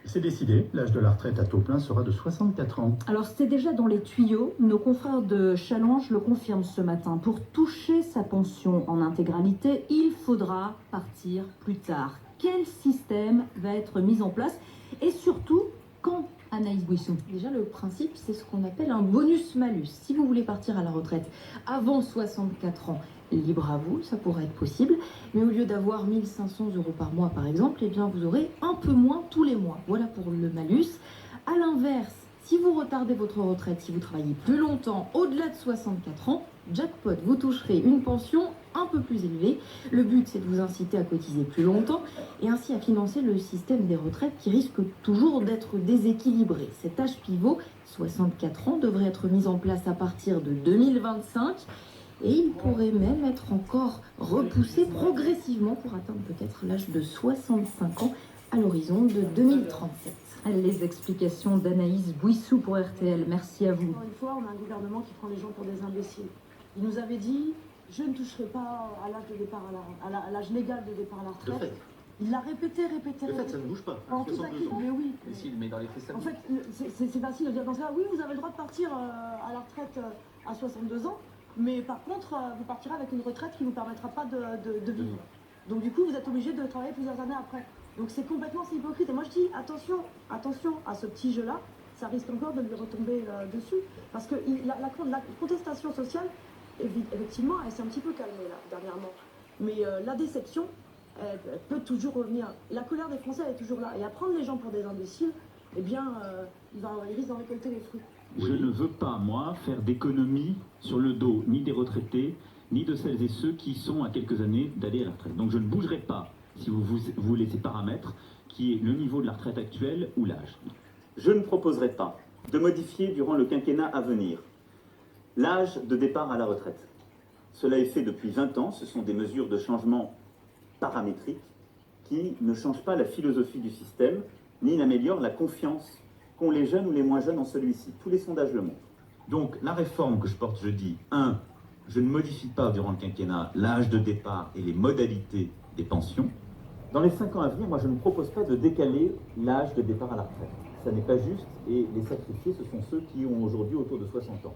C'est décidé, l'âge de la retraite à taux plein sera de 64 ans. Alors c'est déjà dans les tuyaux, nos confrères de Challenge le confirment ce matin. Pour toucher sa pension en intégralité, il faudra partir plus tard. Quel système va être mis en place et surtout quand, Anaïs Bouissou? Déjà, le principe, c'est ce qu'on appelle un bonus-malus. Si vous voulez partir à la retraite avant 64 ans, libre à vous, ça pourrait être possible. Mais au lieu d'avoir 1 500 € par mois, par exemple, eh bien, vous aurez un peu moins tous les mois. Voilà pour le malus. À l'inverse, si vous retardez votre retraite, si vous travaillez plus longtemps, au-delà de 64 ans, jackpot, vous toucherez une pension un peu plus élevée. Le but, c'est de vous inciter à cotiser plus longtemps et ainsi à financer le système des retraites qui risque toujours d'être déséquilibré. Cet âge pivot, 64 ans, devrait être mis en place à partir de 2025 et il pourrait même être encore repoussé progressivement pour atteindre peut-être l'âge de 65 ans à l'horizon de 2037. Les explications d'Anaïs Bouissou pour RTL. Merci à vous. Encore une fois, on a un gouvernement qui prend les gens pour des imbéciles. Il nous avait dit, je ne toucherai pas à l'âge de départ à l'âge légal de départ à la retraite. De fait. Il l'a répété. De fait, ça ne bouge pas. Pendant toute la crise, mais oui. Mais dans les faits, ça En bouge. fait, c'est facile de dire dans ça, oui, vous avez le droit de partir à la retraite à 62 ans, mais par contre, vous partirez avec une retraite qui ne vous permettra pas de vivre. Donc du coup, vous êtes obligé de travailler plusieurs années après. Donc c'est complètement hypocrite. Et moi je dis, attention à ce petit jeu-là, ça risque encore de lui retomber dessus. Parce que la contestation sociale, effectivement, elle s'est un petit peu calmée là, dernièrement. Mais la déception, elle peut toujours revenir. La colère des Français, elle est toujours là. Et à prendre les gens pour des imbéciles, eh bien, ils risquent d'en récolter les fruits. Je ne veux pas, moi, faire d'économies sur le dos ni des retraités, ni de celles et ceux qui sont à quelques années d'aller à la retraite. Donc je ne bougerai pas, si vous voulez, ces paramètres, qui est le niveau de la retraite actuelle ou l'âge. Je ne proposerai pas de modifier durant le quinquennat à venir l'âge de départ à la retraite. Cela est fait depuis 20 ans, ce sont des mesures de changement paramétriques qui ne changent pas la philosophie du système, ni n'améliorent la confiance qu'ont les jeunes ou les moins jeunes en celui-ci. Tous les sondages le montrent. Donc la réforme que je porte, je dis, 1, je ne modifie pas durant le quinquennat l'âge de départ et les modalités des pensions. Dans les 5 ans à venir, moi je ne propose pas de décaler l'âge de départ à la retraite. Ça n'est pas juste et les sacrifiés, ce sont ceux qui ont aujourd'hui autour de 60 ans.